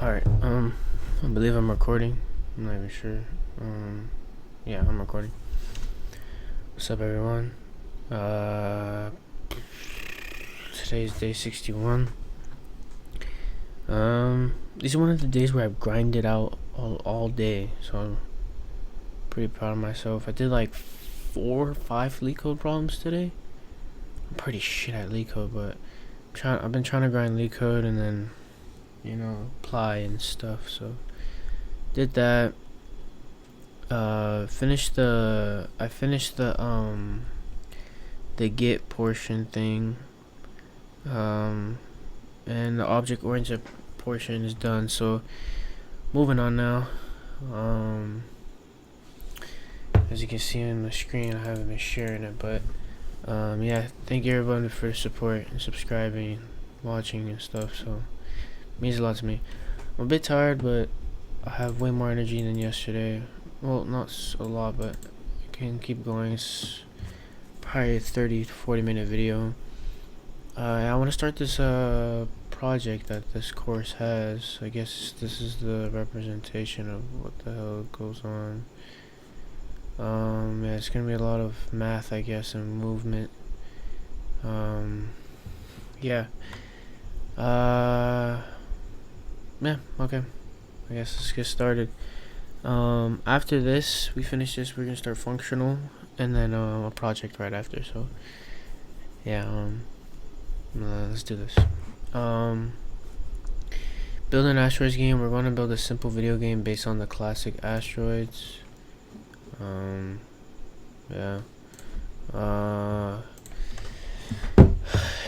Alright, I believe I'm recording. I'm not even sure. Yeah, I'm recording. What's up, everyone? Today's day 61. This is one of the days where I've grinded out all day, so I'm pretty proud of myself. I did like 4 or 5 LeetCode problems today. I'm pretty shit at LeetCode, but I've been trying to grind LeetCode and then, apply and stuff, so did that. I finished the Git portion thing, and the object oriented portion is done, so moving on now. As you can see on the screen, I haven't been sharing it, but yeah, thank you everyone for the support and subscribing, watching and stuff, so it means a lot to me. I'm a bit tired, but I have way more energy than yesterday. Well, not a lot, but I can keep going. It's probably a 30 to 40 minute video. I want to start this project that this course has. I guess this is the representation of what the hell goes on. Yeah, it's gonna be a lot of math, I guess, and movement. Yeah. Yeah, okay. I guess let's get started. After this, we finish this, we're gonna start functional, and then a project right after. So, yeah. Let's do this. Build an asteroids game. We're going to build a simple video game based on the classic asteroids. Yeah.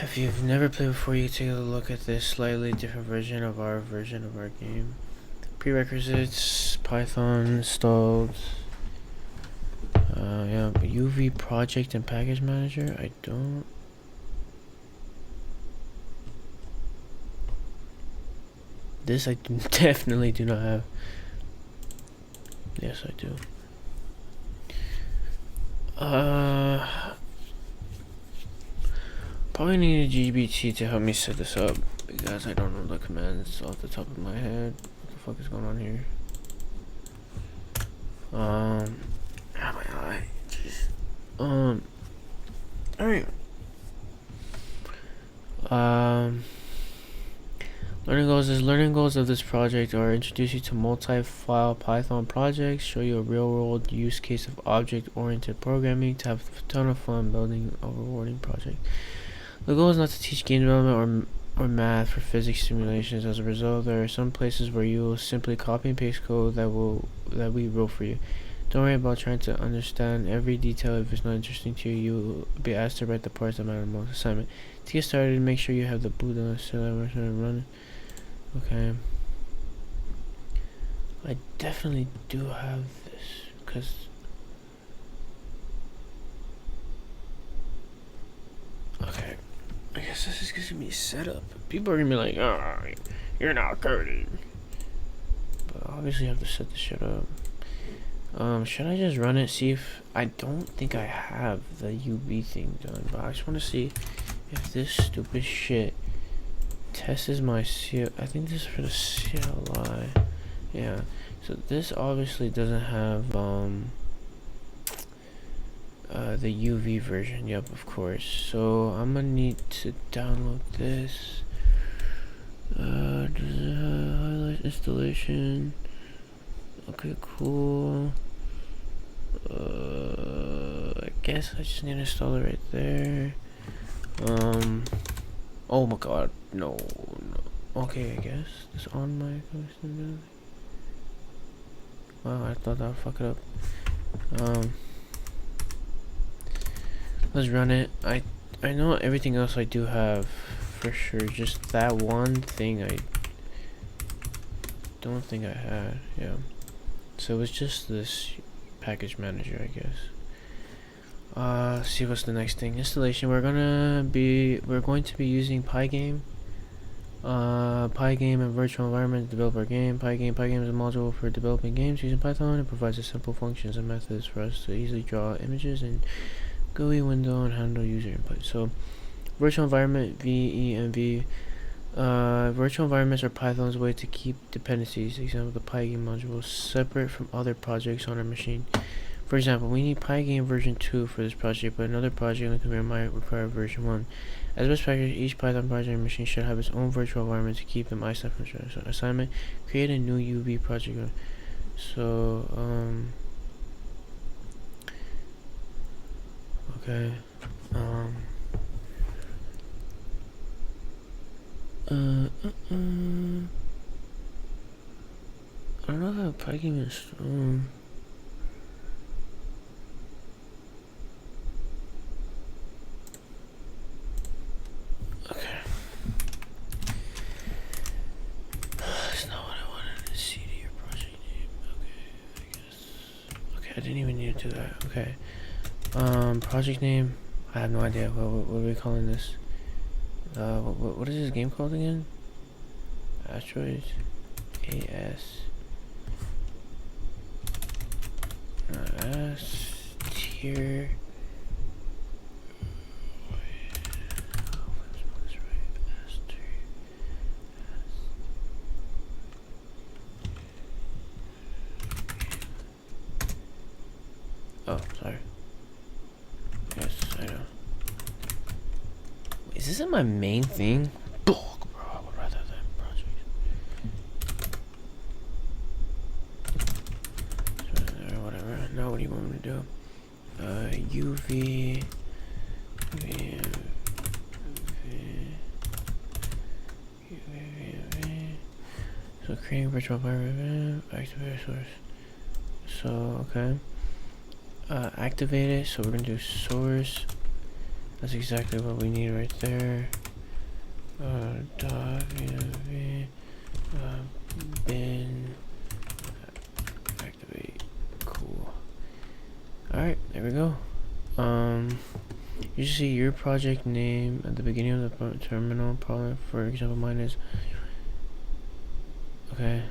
If you've never played before, you can take a look at this slightly different version of our game. Prerequisites: Python installed. Yeah, but UV project and package manager. I don't. This I definitely do not have. Yes, I do. Probably need a GBT to help me set this up because I don't know the commands off the top of my head. What the fuck is going on here? Oh my eye. Jeez. Alright. Learning goals of this project are introduce you to multi-file Python projects, show you a real-world use case of object-oriented programming, to have a ton of fun building a rewarding project. The goal is not to teach game development or math for physics simulations. As a result, there are some places where you will simply copy and paste code that we wrote for you. Don't worry about trying to understand every detail. If it's not interesting to you, you'll be asked to write the parts that matter most. Assignment: to get started, make sure you have the boot on and run. Okay. I definitely do have this, because okay, I guess this is gonna be set up. People are gonna be like, "Oh, you're not coding," but obviously I have to set this shit up. Should I just run it? See if I don't think I have the UV thing done, but I just want to see if this stupid shit tests my CL. I think this is for the CLI. Yeah. So this obviously doesn't have the UV version. Yep, of course. So I'm gonna need to download this. Highlight installation. Okay, cool. I guess I just need to install it right there. Oh my god, no. Okay, I guess it's on my commission. Wow, I thought that would fuck it up. Let's run it. I know everything else I do have for sure. Just that one thing I don't think I had. Yeah. So it's just this package manager, I guess. Let's see what's the next thing. Installation. We're going to be using Pygame. Pygame and virtual environment to develop our game. Pygame is a module for developing games using Python. It provides simple functions and methods for us to easily draw images in GUI window and handle user input. So, virtual environment, VENV. Virtual environments are Python's way to keep dependencies, example the Pygame module, separate from other projects on our machine. For example, we need Pygame version 2 for this project, but another project on the computer might require version 1. As best practice, each Python project on machine should have its own virtual environment to keep them isolated from each other. So assignment, create a new UV project. So, okay, I don't know how Pygame is, okay. That's not what I wanted. CD or project name. Okay, I guess. Okay, I didn't even need to do that. Okay. Project name. I have no idea. What are we calling this? What is this game called again? Asteroids. AS. S tier. Oh, sorry. Yes, I know. Is this in my main thing? Bro, I would rather that project. Or whatever. Now what do you want me to do? UV. So creating virtual environment. Activate source. So, okay. Activate it, so we're gonna do source. That's exactly what we need right there. Bin activate. Cool. Alright, there we go. You should see your project name at the beginning of the terminal. Probably, for example, mine is okay.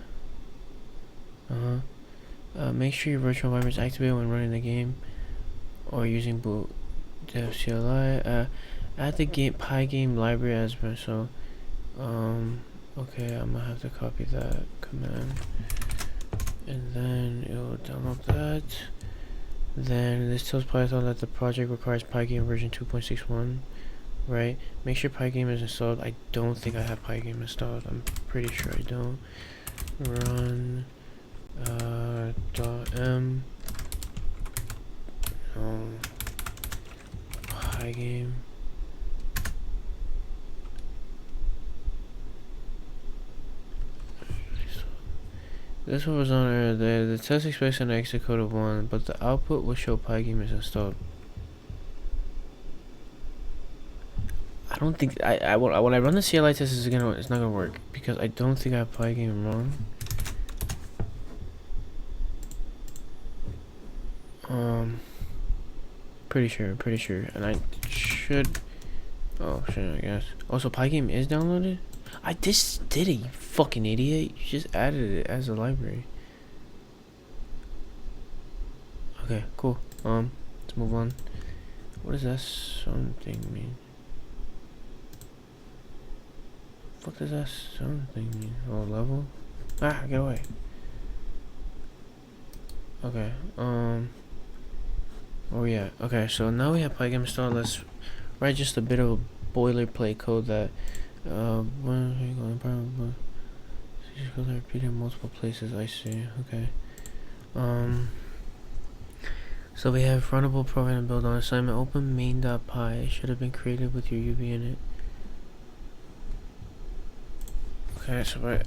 Make sure your virtual environment is activated when running the game or using boot dev CLI. Add the Pygame library as well. So, okay, I'm gonna have to copy that command, and then it will download that. Then this tells Python that the project requires Pygame version 2.61, right? Make sure Pygame is installed. I don't think I have Pygame installed. I'm pretty sure I don't. Run .m Pygame. This one was on earlier. The test expects an exit code of 1, but the output will show Pygame is installed. I don't think when I run the CLI test, it's not gonna work because I don't think I have Pygame wrong. Pretty sure, and I should. Oh shit, I guess. Also, Pygame is downloaded. I just did it, you fucking idiot. You just added it as a library. Okay, cool. Let's move on. What does that something mean? What does that something mean? Oh, level? Ah, get away. Okay, oh yeah, okay, so now we have Pygame installed. Let's write just a bit of a boilerplate code that repeated in multiple places. I see. Okay. So we have runnable program build on assignment. Open main.py. It should have been created with your UV in it. Okay, so by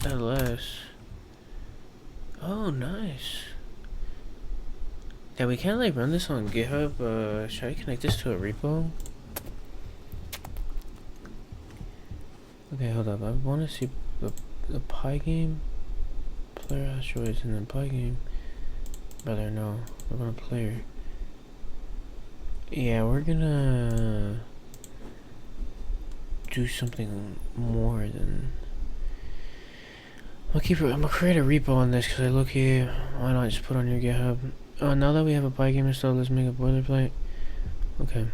ls. Oh, nice. Yeah, we can't like run this on GitHub. Should I connect this to a repo? Okay, hold up. I want to see the Pygame player asteroids and then Pygame. Rather no, we're gonna player. Yeah, we're gonna do something more than. I'm gonna create a repo on this because I look here. Why not just put on your GitHub? Now that we have a Pygame installed, let's make a boilerplate. Okay.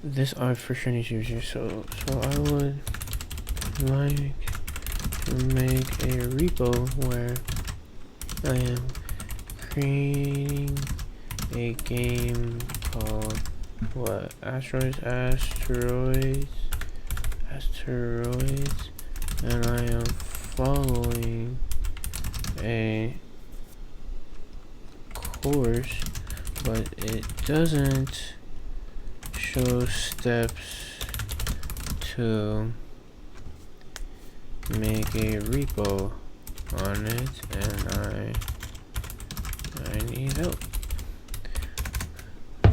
this I for sure need to use here. So I would like to make a repo where I am creating a game called what? Asteroids, and I am following a course, but it doesn't show steps to make a repo on it, and I need help.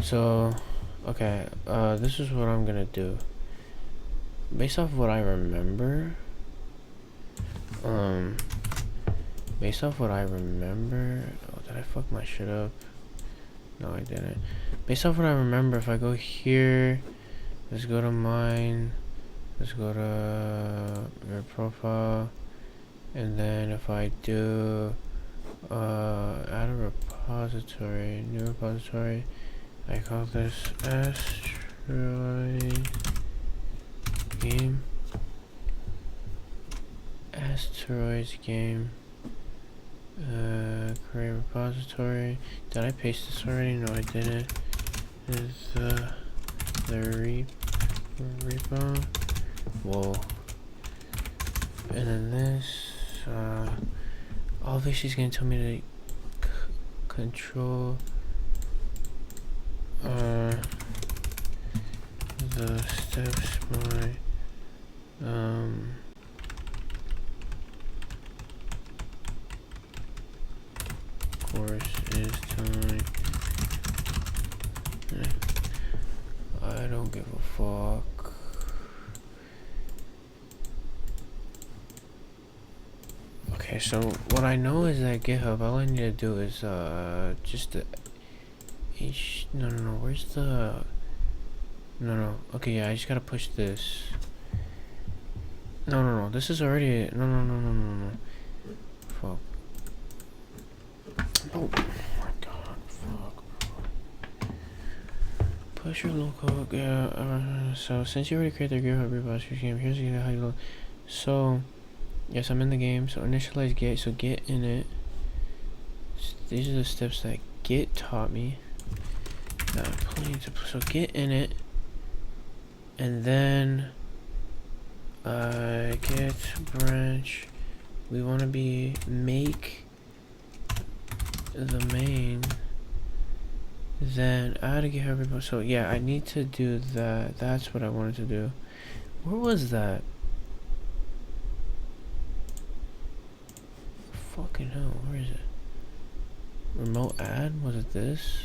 So okay, this is what I'm gonna do. Based off what I remember, oh, did I fuck my shit up? No, I didn't. Based off what I remember, if I go here, let's go to mine, let's go to your profile, and then if I do add a repository, new repository, I call this asteroid game, asteroids game, create repository. Did I paste this already? No, I didn't. Is the repo. Whoa. And then this, obviously she's gonna tell me to control the steps my course is telling. I don't give a fuck. Okay, so what I know is that GitHub, all I need to do is just the no, where's the okay, yeah, I just gotta push this. No, this is already no. Fuck. Oh my god, fuck. Push your local, so since you already created the GitHub repository game, here's how you load. So, yes, I'm in the game, so initialize Git, so get in it. These are the steps that Git taught me. So get in it, and then get branch. We want to be make the main, then add a GitHub repo. So yeah, I need to do that. That's what I wanted to do. Where was that? Fucking hell, where is it? Remote add? Was it this?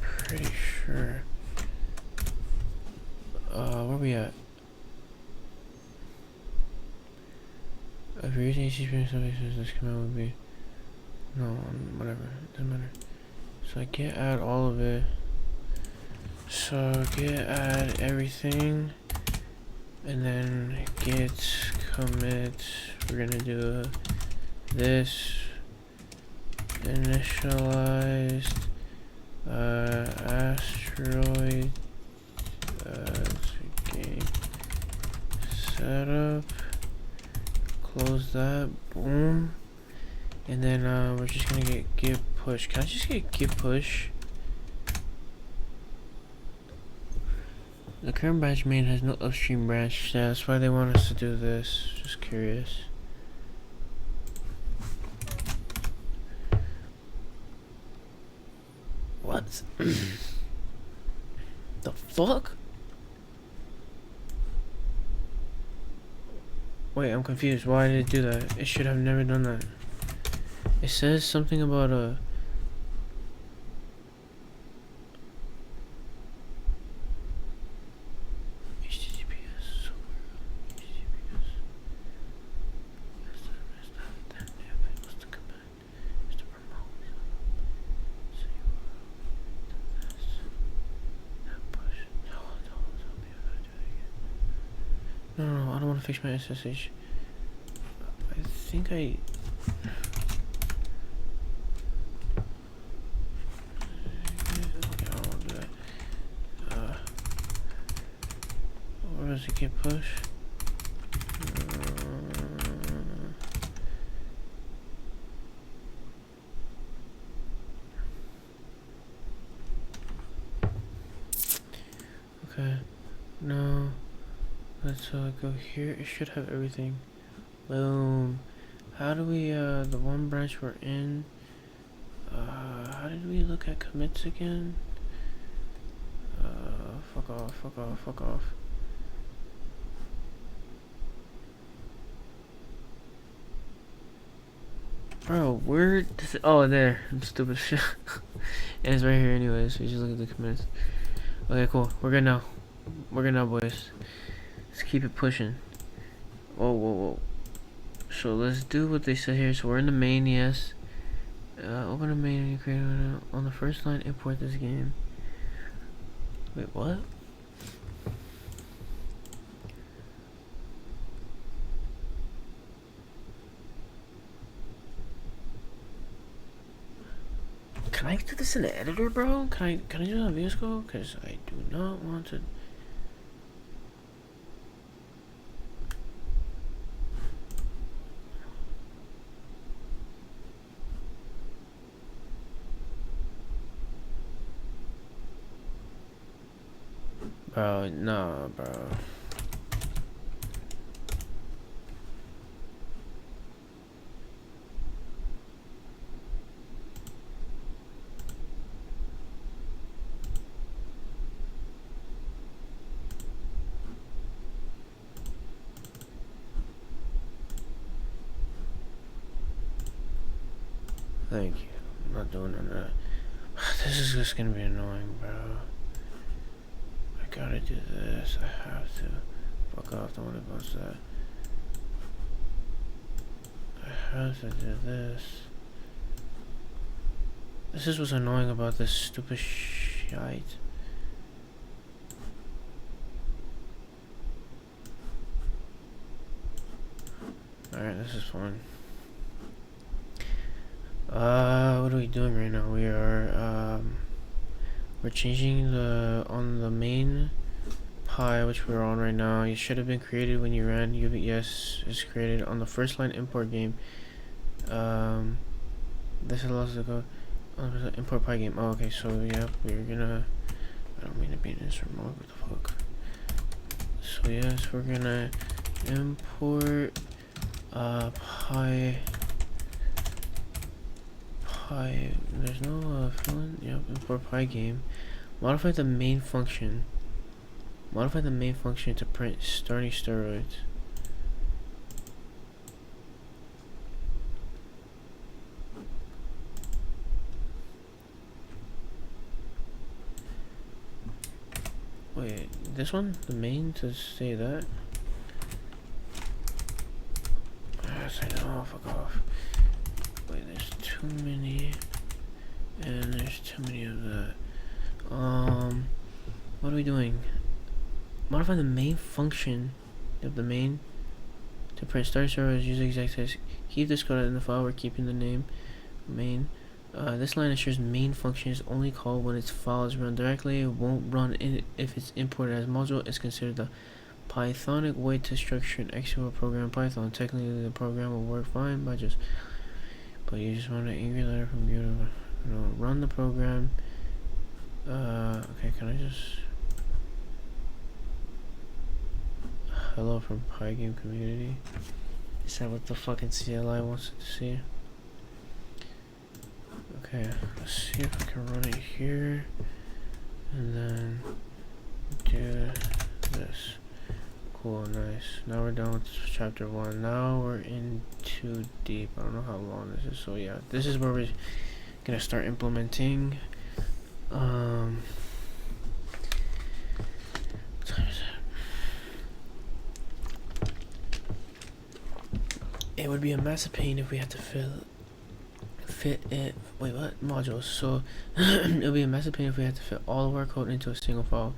Pretty sure. Where we at? If you're using HTTP services, this command would be no, whatever, doesn't matter. So I get add all of it. So get add everything, and then get commit. We're gonna do this initialized asteroid game setup. Close that. Boom. And then we're just gonna get git push. Can I just get git push? The current branch main has no upstream branch. Yeah, that's why they want us to do this. Just curious. What? The fuck? Wait, I'm confused. Why did it do that? It should have never done that. It says something about a HTTPS. What's the command? It's the remote. No, I don't want to fix my SSH. I think I. Okay, I don't want to do that. as a git push. Okay, now let's go here. It should have everything. Boom. How do we the one branch we're in, how did we look at commits again? Fuck off, fuck off, fuck off. Bro, where does it, oh, there. I'm stupid shit. And it's right here anyways, so you just look at the commits. Okay, cool. We're good now. We're good now, boys. Let's keep it pushing. Whoa, whoa, whoa. So let's do what they said here. So we're in the main, yes. Open a main and create on the first line, import this game. Wait, what? Can I do this in the editor, bro? Can I do it on VS Code? Cause I do not want to. Bro, no, bro. Thank you. I'm not doing none of that. This is just gonna be annoying, bro. I gotta do this. I have to. Fuck off, don't worry about that. I have to do this. This is what's annoying about this stupid shite. Alright, this is fun. What are we doing right now? We are, we're changing on the main Pi, which we're on right now. It should have been created when you ran UBS is created on the first line import game. This allows us to go on the import Pi game. Oh, okay, so yeah, we're gonna, I don't mean to be in this remote, what the fuck. So yes, we're gonna import, Pi, there's no fill-in. Yep, import Pi game. Modify the main function. Modify the main function to print starting steroids. Wait, this one? The main to say that? Yes, I know, fuck off. Wait, there's too many, and there's too many of that. What are we doing? Modify the main function of the main to print start servers using exact text. Keep this code in the file. We're keeping the name main. This line ensures main function is only called when its file is run directly. It won't run if it's imported as module. It's considered the Pythonic way to structure an executable program in Python. Technically, the program will work fine by just. But you just want an angry letter from you to run the program. Okay, can I just hello from Pygame community? Is that what the fucking CLI wants to see? Okay, let's see if I can run it here and then do this. Cool, nice. Now we're done with chapter 1. Now we're in too deep. I don't know how long this is. So yeah, this is where we're gonna start implementing. What time is it? It would be a massive pain if we had to fit it. Wait, what modules? So it would be a massive pain if we had to fit all of our code into a single file.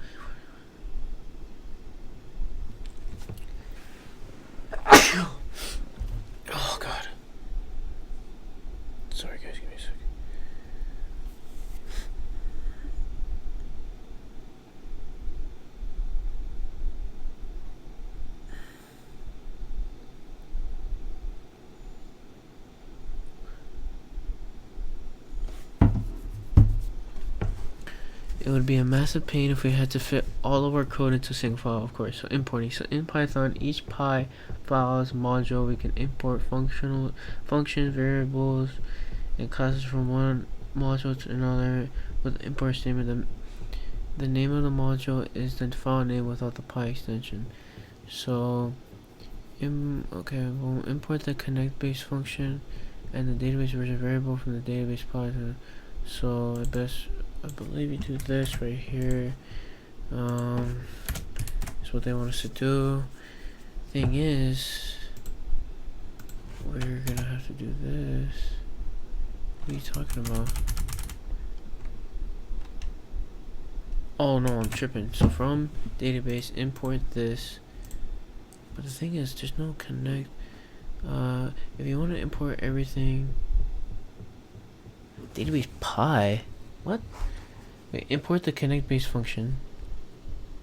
Oh god. Sorry guys, give me a second. it would be a massive pain if we had to fit all of our code into a single file, of course. So importing. So in Python, each Py files module, we can import functions, variables, and classes from one module to another with the import statement. The name of the module is the file name without the Py extension. So, okay, we'll import the connect base function and the database version variable from the database Python. So I believe you do this right here. That's what they want us to do. Thing is, we're gonna have to do this. What are you talking about? Oh no, I'm tripping. So from database, import this. But the thing is, there's no connect. If you want to import everything, database Py. What? Wait, import the connect base function.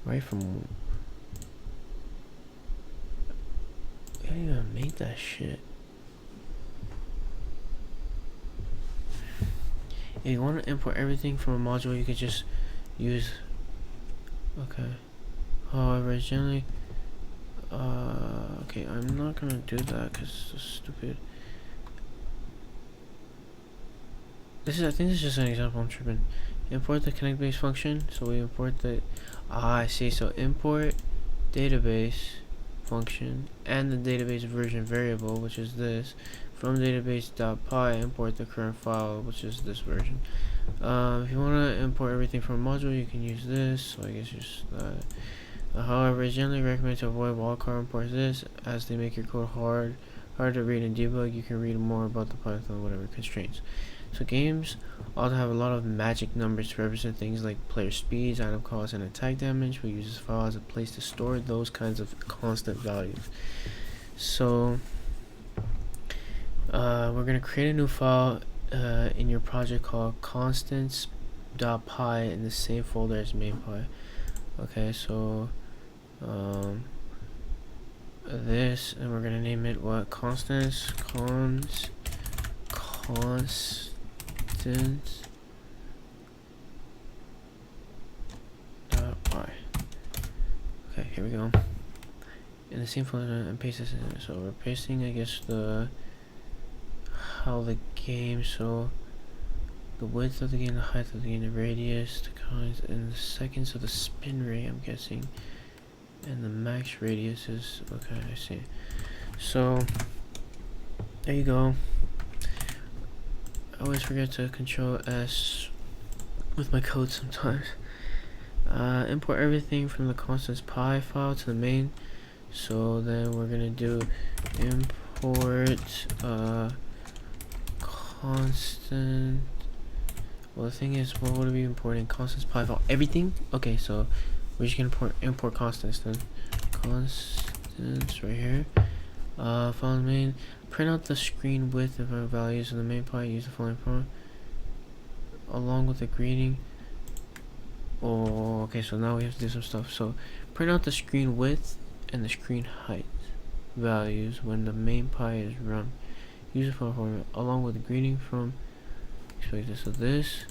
Right from. We didn't even make that shit. If you want to import everything from a module, you could just use. Okay. However, generally. Okay, I'm not gonna do that because it's stupid. I think this is just an example. I'm tripping. Import the connect base function. So we import the. I see. So import database function and the database version variable, which is this. From database.py, import the current file, which is this version. If you want to import everything from a module, you can use this. So I guess just that. However, it's generally recommended to avoid wildcard imports this, as they make your code hard to read and debug. You can read more about the Python whatever constraints. So games also have a lot of magic numbers to represent things like player speeds, item costs, and attack damage. We use this file as a place to store those kinds of constant values. So we're gonna create a new file in your project called constants.py in the same folder as main.py. Okay, so this, and we're gonna name it what? Constants. Okay, here we go. In the same folder and paste this in. So we're pasting, I guess, how the game. So the width of the game, the height of the game, the radius, the counts, and the seconds of the spin rate, I'm guessing. And the max radius is, okay, I see. So, there you go. I always forget to Control S with my code sometimes. Import everything from the constants py file to the main. So then we're gonna do import constant. Well, the thing is, what would we be importing? Constants py file, everything. Okay, so we're just gonna import constants then. Constants right here. File main. Print out the screen width of our values of the main py. Use the following form along with the greeting. Oh, okay. So now we have to do some stuff. So print out the screen width and the screen height values when the main py is run. Use the following form along with the greeting from. Expect this. So this,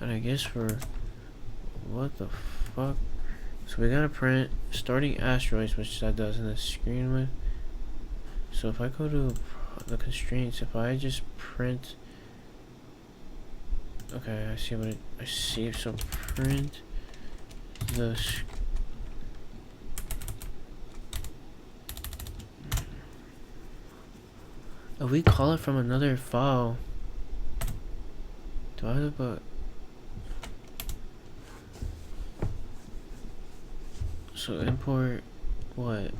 and I guess for what the fuck. So we gotta print starting asteroids, which that does in the screen width. So if I go to the constraints, if I just print, okay, I see what I see. So print the if we call it from another file, do I have to put? So import what?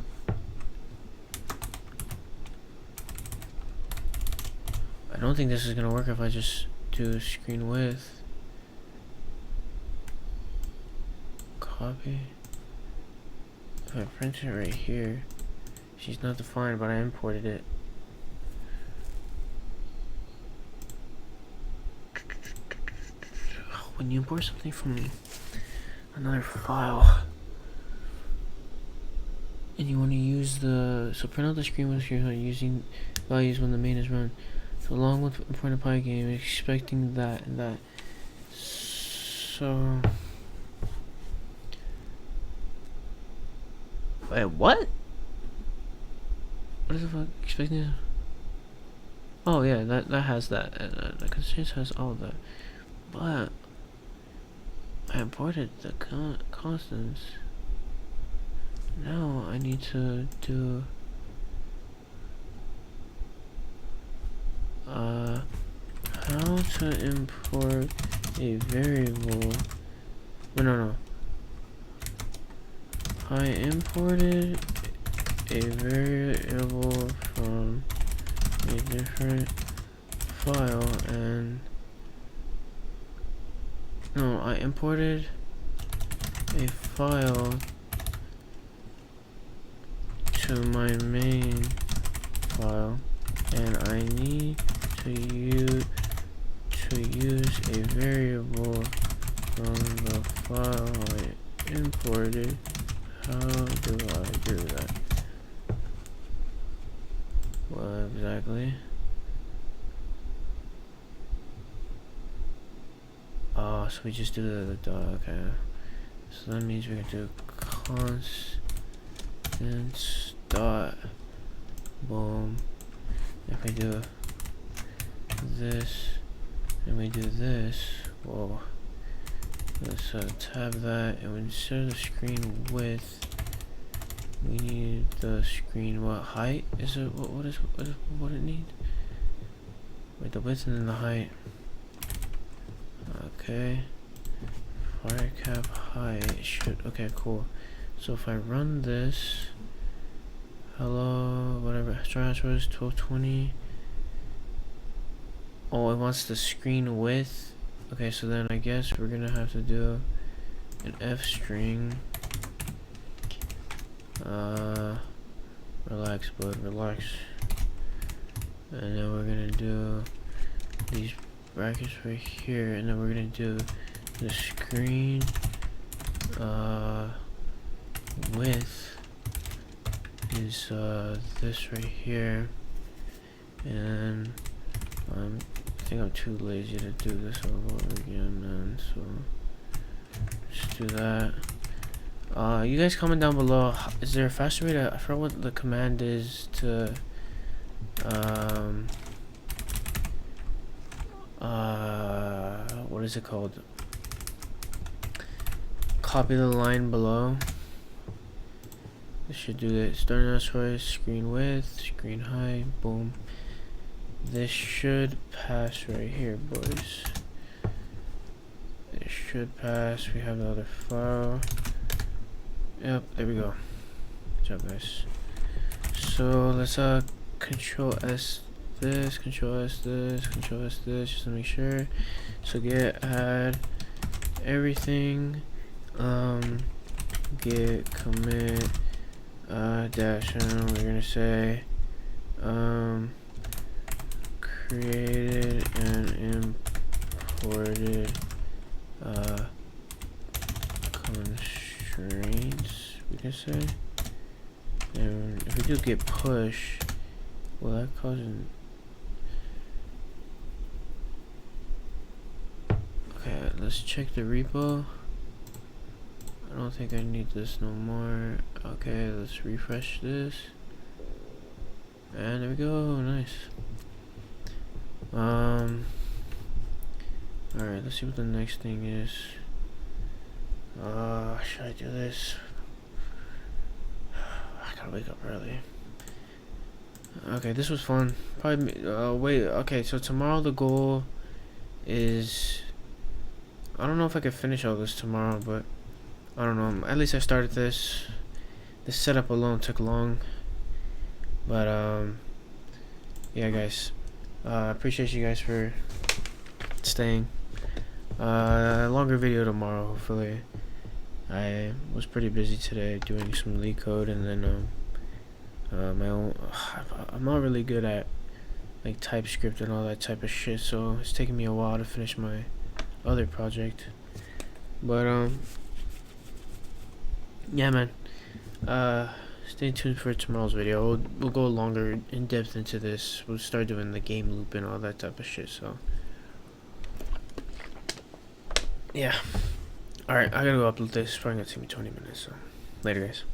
I don't think this is gonna work if I just do screen width. Copy. If I print it right here, she's not defined, but I imported it. When you import something from another file and you want to use the, so print out the screen width you're using values when the main is run. So along with importing a Pygame, expecting that and that. So wait, what? What is the fuck expecting? Oh yeah, that has that. The constraints has all of that. But I imported the constants. Now I need to do how to import a variable. No. I imported a variable from a different file and no, I imported a file to my main file and I need to use a variable from the file I imported. How do I do that? What exactly? Oh, so we just do the dot, okay. So that means we're gonna do constants dot boom. If we do this and we do this, whoa. Let's tab that, and instead of the screen width, we need the screen what height? Is it what it need? Wait, the width and then the height. Okay. Fire cap height should okay, cool. So if I run this, hello, whatever, transfers 1220. Oh, it wants the screen width. Okay, so then I guess we're gonna have to do an F string. Relax, bud, relax. And then we're gonna do these brackets right here, and then we're gonna do the screen width is this right here, and I think I'm too lazy to do this all over again, man, so just do that. You guys comment down below, is there a faster way to, I forgot what the command is to what is it called? Copy the line below. This should do that. Start asteroid, screen width, screen height, boom. This should pass right here, boys. It should pass. We have the other file. Yep, there we go. Good job, guys. So let's control S this, control S this, control S this, just to make sure. So get add everything, get commit dash n, we're gonna say created and imported constraints, we can say. And if we do get push, will that cause an okay, let's check the repo. I don't think I need this no more. Okay, let's refresh this. And there we go, nice. Alright, let's see what the next thing is. Should I do this? I gotta wake up early. Okay, this was fun. Probably, wait, okay, so tomorrow the goal is, I don't know if I could finish all this tomorrow, but I don't know. At least I started this. The setup alone took long. But, yeah, guys. Appreciate you guys for staying. Longer video tomorrow, hopefully. I was pretty busy today doing some leak code, and then, my own, I'm not really good at, like, TypeScript and all that type of shit, so it's taking me a while to finish my other project. But, yeah, man. Stay tuned for tomorrow's video. We'll go longer in depth into this. We'll start doing the game loop and all that type of shit, so yeah. Alright, I gotta go upload this. It's probably gonna take me 20 minutes, so later guys.